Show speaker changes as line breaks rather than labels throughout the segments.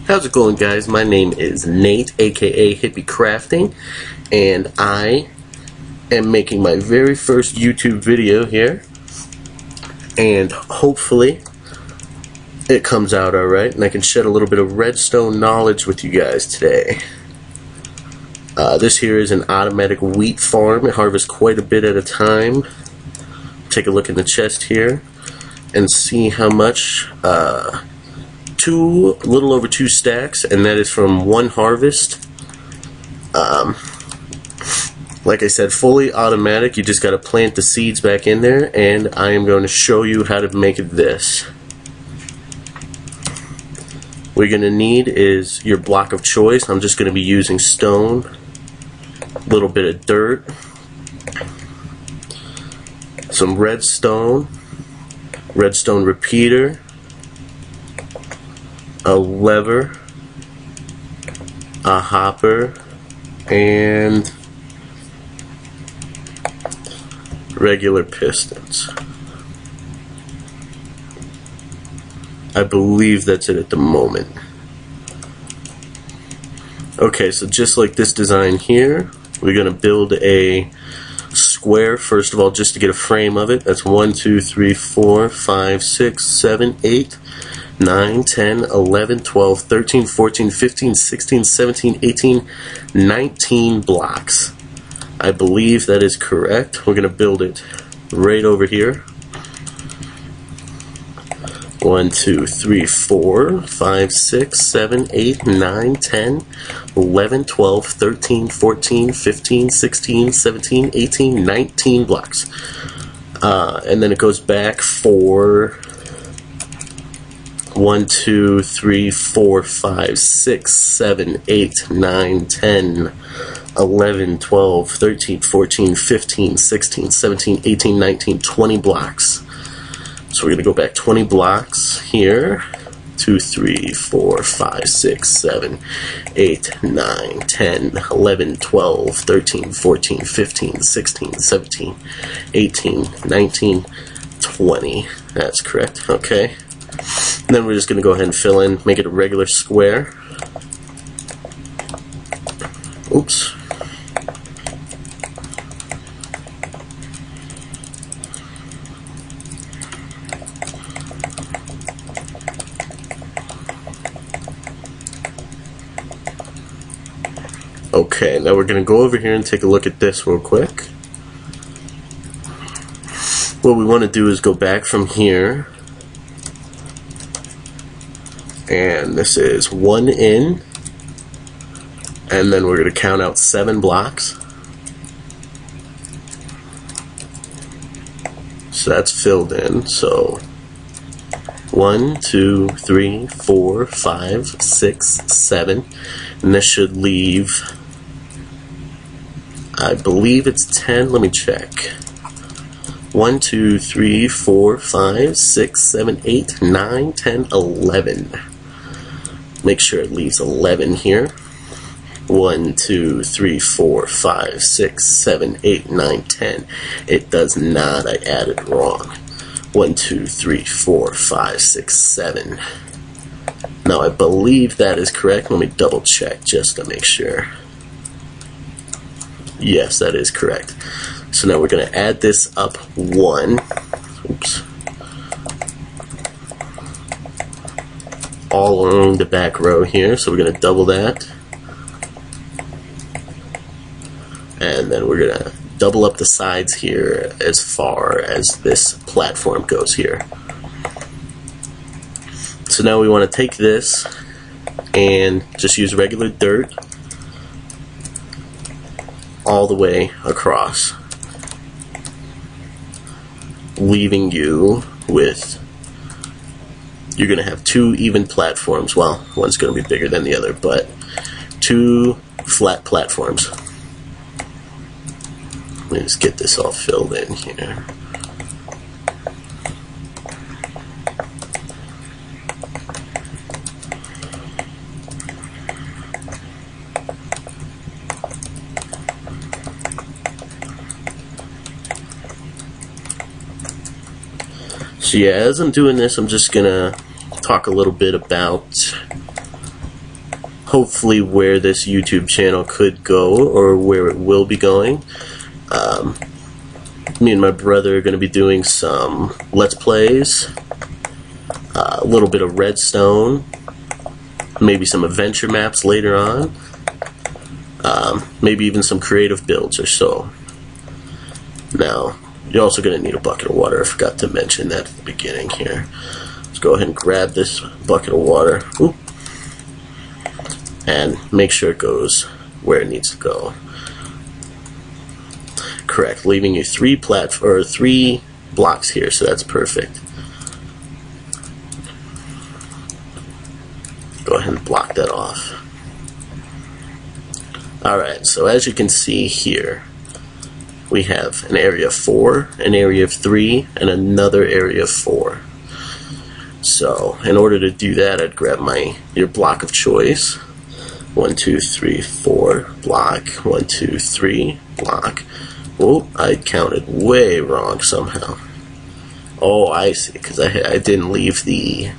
How's it going, guys? My name is Nate, aka Hippie Crafting, and I am making my very first YouTube video here, and hopefully it comes out alright and I can shed a little bit of redstone knowledge with you guys today. This here is an automatic wheat farm. It harvests quite a bit at a time. Take a look in the chest here and see how much. A little over 2 stacks, and that is from one harvest. Like I said, fully automatic. You just got to plant the seeds back in there, and I am going to show you how to make this. What you're going to need is your block of choice. I'm just going to be using stone, a little bit of dirt, some redstone repeater, a lever, a hopper, and regular pistons. I believe that's it at the moment. Okay, so just like this design here, we're going to build a square first of all, just to get a frame of it. That's 1, 2, 3, 4, 5, 6, 7, 8, 9, 10, 11, 12, 13, 14, 15, 16, 17, 18, 19 blocks. I believe that is correct. We're going to build it right over here. 1, 2, 3, 4, 5, 6, 7, 8, 9, 10, 11, 12, 13, 14, 15, 16, 17, 18, 19 blocks. And then it goes back for 1, 2, 3, 4, 5, 6, 7, 8, 9, 10, 11, 12, 13, 14, 15, 16, 17, 18, 19, 20 blocks. So we're going to go back 20 blocks here. 2, 3, 4, 5, 6, 7, 8, 9, 10, 11, 12, 13, 14, 15, 16, 17, 18, 19, 20. That's correct. Okay. And then we're just going to go ahead and fill in, make it a regular square. Oops. Okay, now we're going to go over here and take a look at this real quick. What we want to do is go back from here. And this is 1 in, and then we're going to count out 7 blocks. So that's filled in. So 1, 2, 3, 4, 5, 6, 7, and this should leave, I believe it's 10. Let me check. 1, 2, 3, 4, 5, 6, 7, 8, 9, 10, 11. Make sure it leaves 11 here. 1, 2, 3, 4, 5, 6, 7, 8, 9, 10. It does not. I added wrong. 1, 2, 3, 4, 5, 6, 7. Now I believe that is correct. Let me double check just to make sure. Yes, that is correct. So now we're going to add this up 1. Oops. All along the back row here, so we're going to double that, and then we're going to double up the sides here as far as this platform goes here. So now we want to take this and just use regular dirt all the way across, leaving you with, you're going to have 2 even platforms. Well, one's going to be bigger than the other, but 2 flat platforms. Let me just get this all filled in here. So yeah, as I'm doing this, I'm just going to talk a little bit about hopefully where this YouTube channel could go, or where it will be going. Me and my brother are going to be doing some Let's Plays, a little bit of Redstone, maybe some adventure maps later on, maybe even some creative builds or so. Now, you're also going to need a bucket of water. I forgot to mention that at the beginning here. Let's go ahead and grab this bucket of water. Oop. And make sure it goes where it needs to go. Correct, leaving you three blocks here, so that's perfect. Go ahead and block that off. Alright, so as you can see here, we have an area of 4, an area of 3, and another area of 4. So, in order to do that, I'd grab your block of choice. 1, 2, 3, 4, block. 1, 2, 3, block. Oh, I counted way wrong somehow. Oh, I see, because I didn't leave the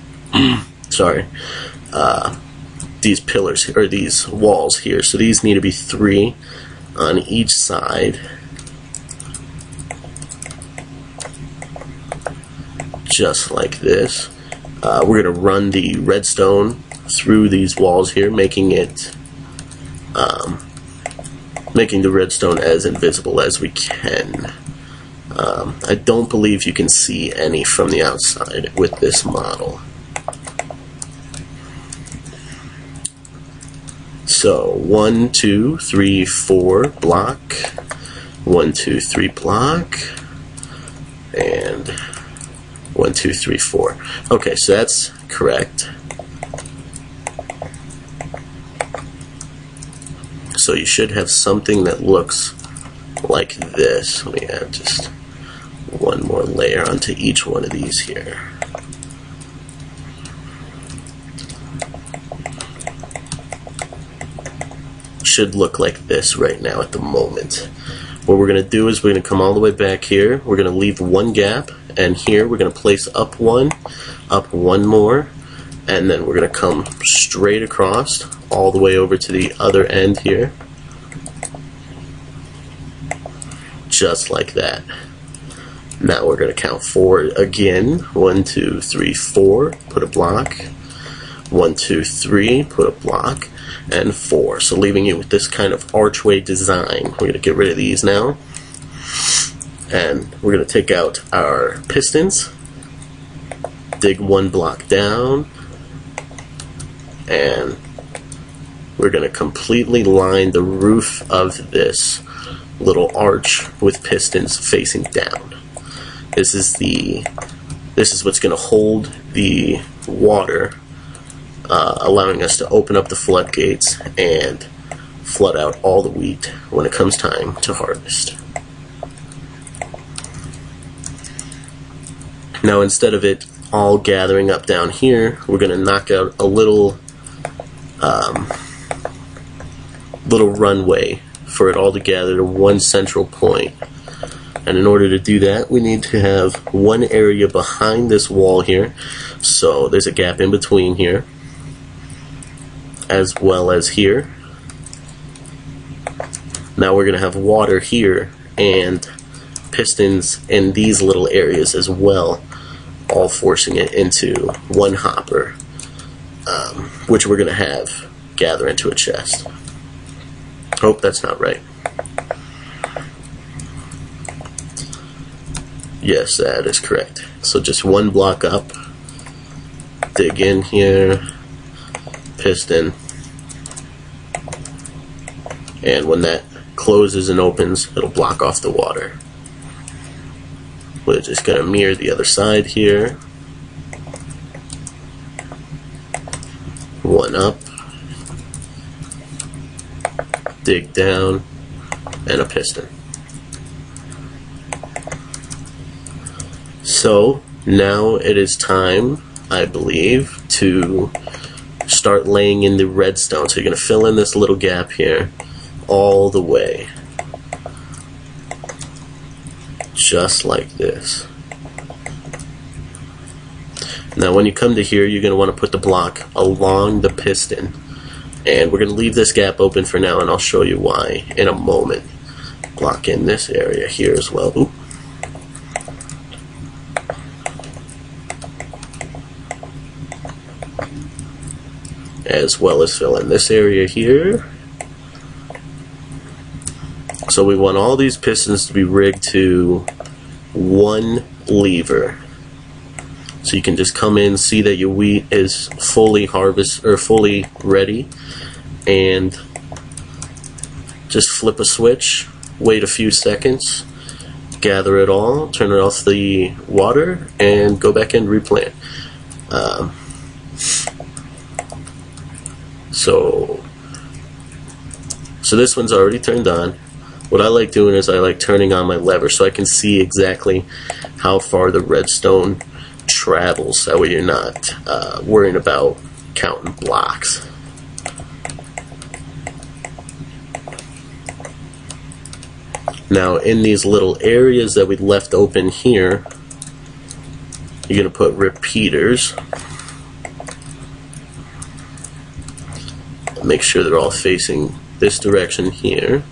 sorry, these pillars, or these walls here. So these need to be 3 on each side. Just like this. We're going to run the redstone through these walls here, making it making the redstone as invisible as we can. I don't believe you can see any from the outside with this model. So 1, 2, 3, 4 block, 1, 2, 3 block, and 1, 2, 3, 4. Okay, so that's correct. So you should have something that looks like this. Let me add just one more layer onto each one of these here. Should look like this right now at the moment. What we're going to do is we're going to come all the way back here. We're going to leave one gap, and here we're going to place up one more, and then we're going to come straight across all the way over to the other end here, just like that. Now we're going to count 4 again. 1, 2, 3, 4, put a block. 1, 2, 3, put a block, and 4. So leaving you with this kind of archway design. We're going to get rid of these now, and we're going to take out our pistons, dig 1 block down, and we're going to completely line the roof of this little arch with pistons facing down. This is what's going to hold the water, allowing us to open up the floodgates and flood out all the wheat when it comes time to harvest. Now, instead of it all gathering up down here, we're going to knock out a little runway for it all to gather to one central point. And in order to do that, we need to have one area behind this wall here. So there's a gap in between here, as well as here. Now we're going to have water here and pistons in these little areas as well, all forcing it into one hopper, which we're going to have gather into a chest. Oh, that's not right. Yes, that is correct. So just 1 block up, dig in here, piston, and when that closes and opens, it'll block off the water. We're just going to mirror the other side here. 1 up, dig down, and a piston. So now it is time, I believe, to start laying in the redstone. So you're going to fill in this little gap here all the way, just like this. Now when you come to here, you're going to want to put the block along the piston And we're going to leave this gap open for now, and I'll show you why in a moment. Block in this area here as well. Oop. As well as fill in this area here. So we want all these pistons to be rigged to one lever. So you can just come in, see that your wheat is fully fully ready, and just flip a switch, wait a few seconds, gather it all, turn it off the water, and go back and replant. So this one's already turned on. What I like doing is I like turning on my lever so I can see exactly how far the redstone travels. That way you're not worrying about counting blocks. Now in these little areas that we left open here, you're going to put repeaters. Make sure they're all facing this direction here.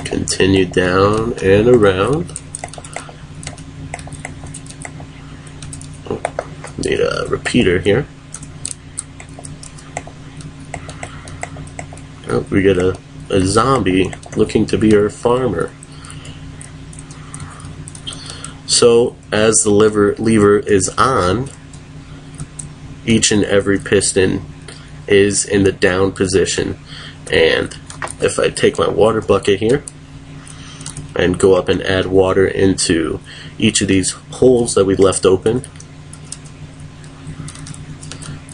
Continue down and around. Need a repeater here. Oh, we get a zombie looking to be our farmer. So as the lever is on, each and every piston is in the down position. And if I take my water bucket here and go up and add water into each of these holes that we left open,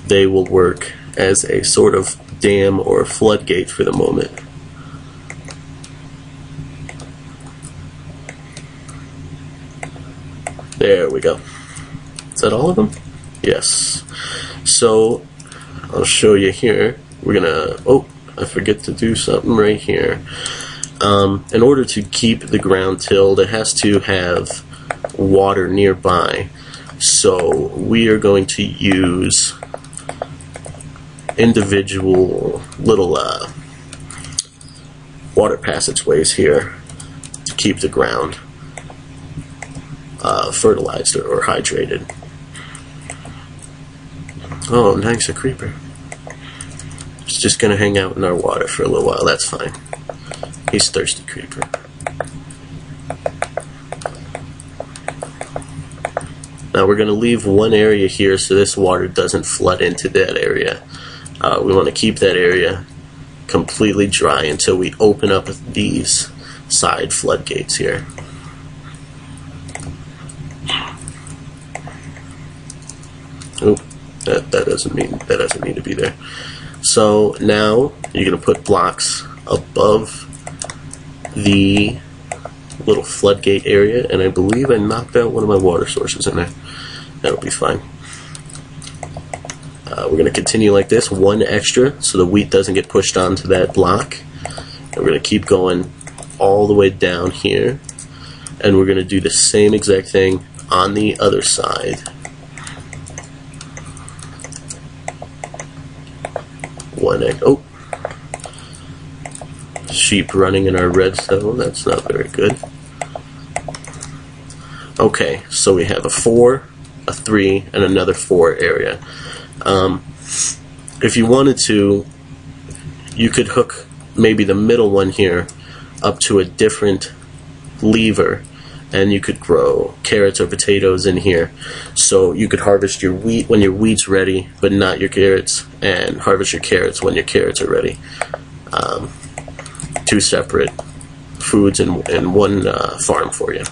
they will work as a sort of dam or floodgate for the moment. There we go. Is that all of them? Yes. So I'll show you here. We're gonna, oh, I forget to do something right here. In order to keep the ground tilled, it has to have water nearby. So we are going to use individual little water passageways here to keep the ground fertilized or hydrated. Oh, nice, a creeper. It's just gonna hang out in our water for a little while, that's fine. He's thirsty, creeper. Now we're gonna leave one area here so this water doesn't flood into that area. We want to keep that area completely dry until we open up these side floodgates here. Oh, that doesn't need to be there. So now you're gonna put blocks above the little floodgate area, and I believe I knocked out one of my water sources in there. That'll be fine. We're going to continue like this, one extra, so the wheat doesn't get pushed onto that block. And we're going to keep going all the way down here, and we're going to do the same exact thing on the other side. Oh, sheep running in our redstone, that's not very good. Okay, so we have a 4, a 3, and another 4 area. If you wanted to, you could hook maybe the middle one here up to a different lever, and you could grow carrots or potatoes in here. So you could harvest your wheat when your wheat's ready, but not your carrots, and harvest your carrots when your carrots are ready. 2 separate foods in one farm for you.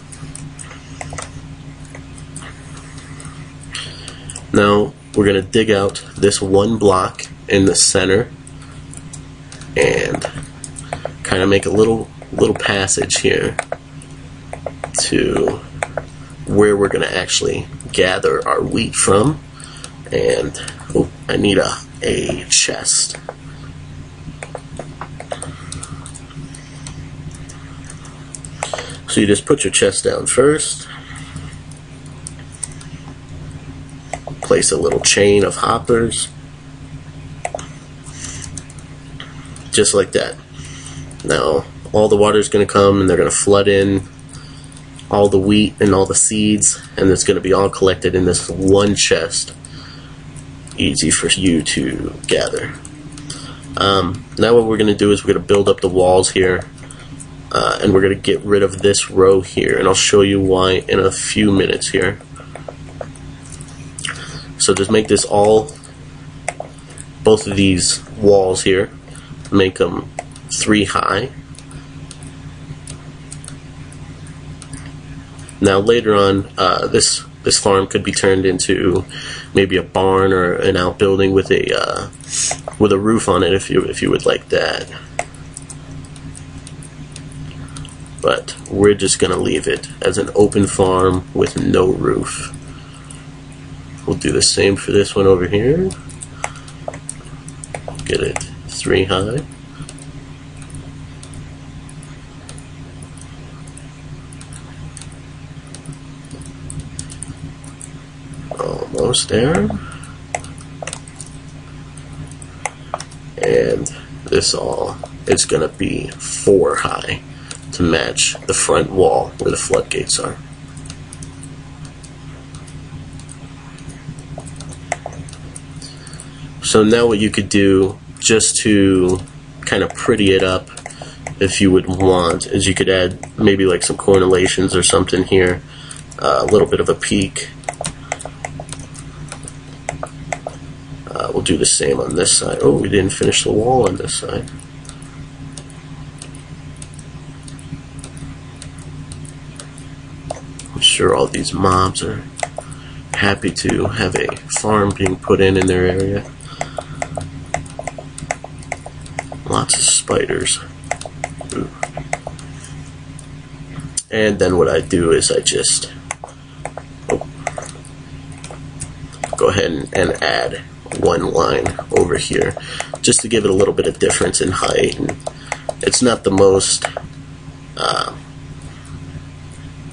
Now we're going to dig out this one block in the center and kind of make a little passage here to where we're going to actually gather our wheat from. And oh, I need a chest. So you just put your chest down first. place a little chain of hoppers, just like that. Now all the water is going to come and they're going to flood in all the wheat and all the seeds, and it's going to be all collected in this one chest, easy for you to gather. Now what we're going to do is we're going to build up the walls here, and we're going to get rid of this row here, and I'll show you why in a few minutes here. So just make this all, both of these walls here, make them 3 high. Now later on, this farm could be turned into maybe a barn or an outbuilding with a roof on it if you would like that. But we're just gonna leave it as an open farm with no roof. We'll do the same for this one over here. Get it 3 high. Almost there. And this all is going to be 4 high to match the front wall where the floodgates are. So now what you could do, just to kind of pretty it up if you would want, is you could add maybe like some cornulations or something here, a little bit of a peak. We'll do the same on this side. Oh, we didn't finish the wall on this side. I'm sure all these mobs are happy to have a farm being put in their area. Lots of spiders. Ooh. And then what I do is I just go ahead and add 1 line over here, just to give it a little bit of difference in height. And it's not the most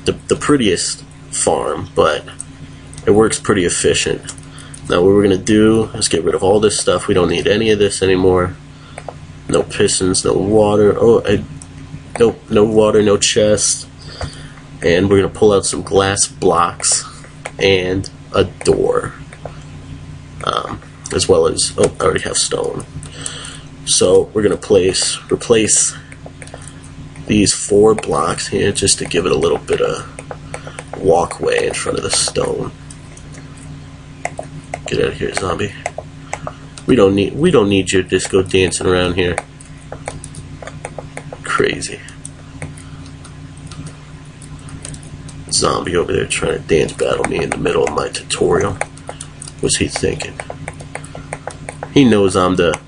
the prettiest farm, but it works pretty efficient. Now what we're gonna do is get rid of all this stuff. We don't need any of this anymore. No pistons, no water. No water, no chest. And we're gonna pull out some glass blocks and a door. As well as, I already have stone. So we're going to replace these 4 blocks here just to give it a little bit of walkway in front of the stone. Get out of here, zombie. We don't need your disco dancing around here. Crazy. Zombie over there trying to dance battle me in the middle of my tutorial. What's he thinking? He knows I'm the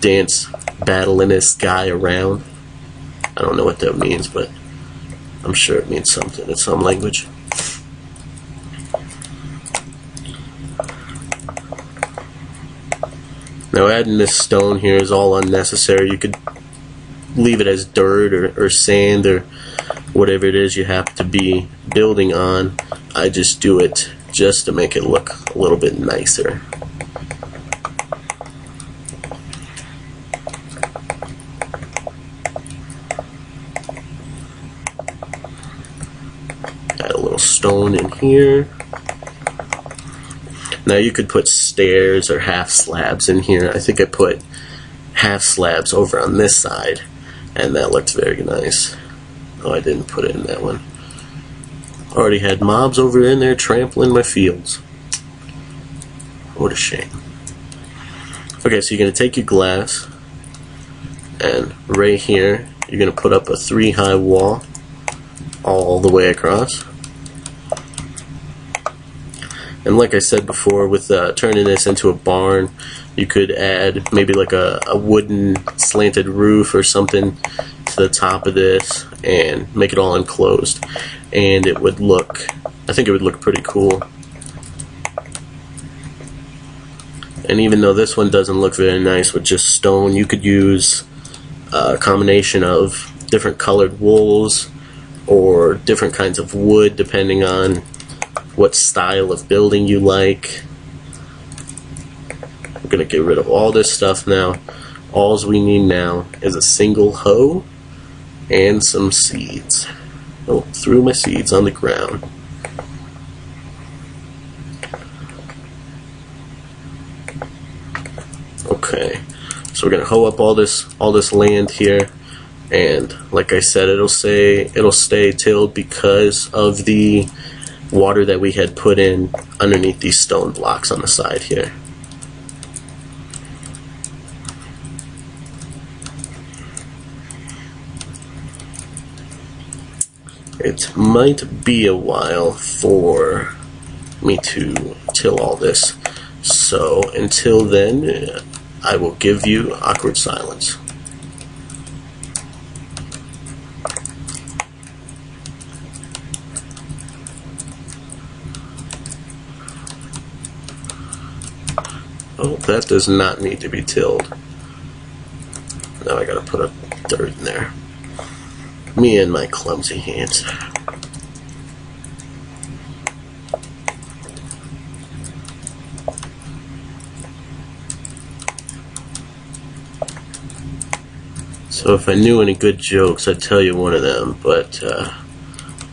dance battleingest guy around. I don't know what that means, but I'm sure it means something in some language. Now adding this stone here is all unnecessary. You could leave it as dirt or sand or whatever it is you have to be building on. I just do it just to make it look a little bit nicer. Add a little stone in here. Now you could put stairs or half slabs in here. I think I put half slabs over on this side, and that looked very nice. Oh, I didn't put it in that one. Already had mobs over in there trampling my fields. What a shame. Okay, so you're going to take your glass, and right here, you're going to put up a 3 high wall all the way across. And like I said before, with turning this into a barn, you could add maybe like a wooden slanted roof or something to the top of this and make it all enclosed. And it would look, I think it would look pretty cool. And even though this one doesn't look very nice with just stone, you could use a combination of different colored wools or different kinds of wood depending on what style of building you like. I'm going to get rid of all this stuff now. All we need now is a single hoe and some seeds. Oh, threw my seeds on the ground. Okay, so we're gonna hoe up all this land here, and like I said, it'll stay tilled because of the water that we had put in underneath these stone blocks on the side here. It might be a while for me to till all this, so until then, I will give you awkward silence. Oh, that does not need to be tilled. Now I gotta put a dirt in there. Me and my clumsy hands. So if I knew any good jokes, I'd tell you one of them, but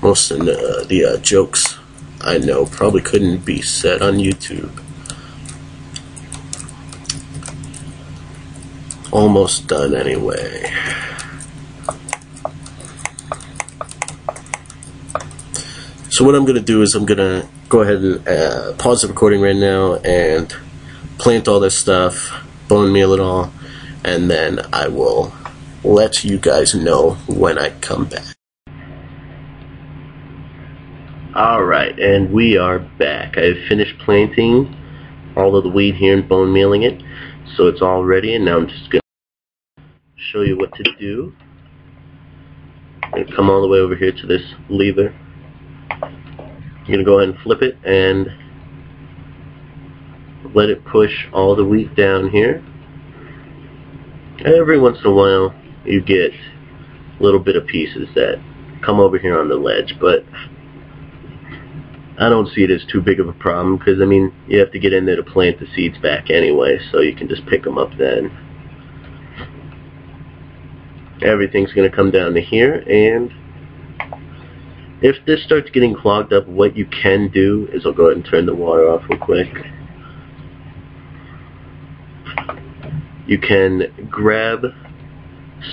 most of the jokes I know probably couldn't be said on YouTube. Almost done anyway. So what I'm going to do is I'm going to go ahead and pause the recording right now and plant all this stuff, bone meal it all, and then I will let you guys know when I come back. Alright, and we are back. I've finished planting all of the wheat here and bone mealing it, so it's all ready, and now I'm just going to show you what to do. I'm going to come all the way over here to this lever. I'm going to go ahead and flip it and let it push all the wheat down here. Every once in a while you get little bit of pieces that come over here on the ledge, but I don't see it as too big of a problem because, I mean, you have to get in there to plant the seeds back anyway, so you can just pick them up then. Everything's going to come down to here, and if this starts getting clogged up, what you can do is I'll go ahead and turn the water off real quick. You can grab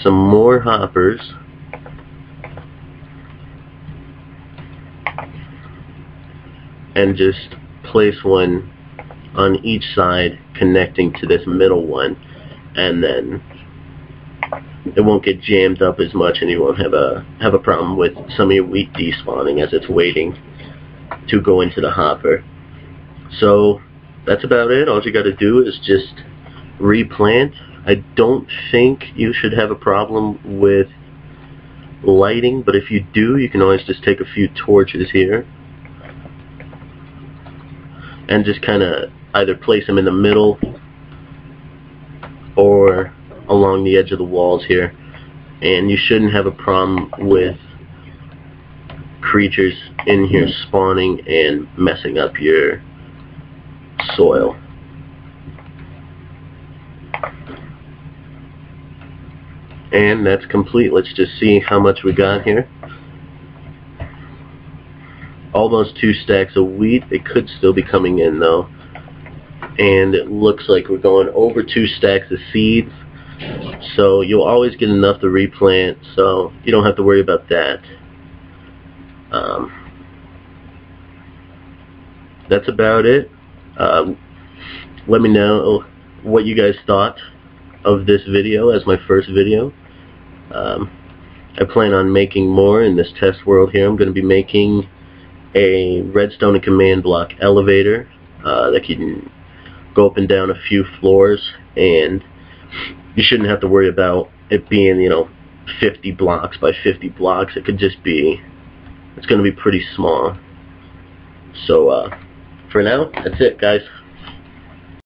some more hoppers and just place one on each side connecting to this middle one, and then it won't get jammed up as much and you won't have a problem with some of your wheat despawning as it's waiting to go into the hopper. So that's about it. All you got to do is just replant. I don't think you should have a problem with lighting, but if you do, you can always just take a few torches here and just kind of either place them in the middle or along the edge of the walls here, and you shouldn't have a problem with creatures in here spawning and messing up your soil. And that's complete. Let's just see how much we got here. Almost 2 stacks of wheat. It could still be coming in though. And it looks like we're going over 2 stacks of seeds. So you'll always get enough to replant, so you don't have to worry about that. That's about it. Let me know what you guys thought of this video as my first video. I plan on making more in this test world here. I'm going to be making a redstone and command block elevator that can go up and down a few floors, and you shouldn't have to worry about it being, 50 blocks by 50 blocks. It could just be, it's going to be pretty small. So for now, that's it, guys.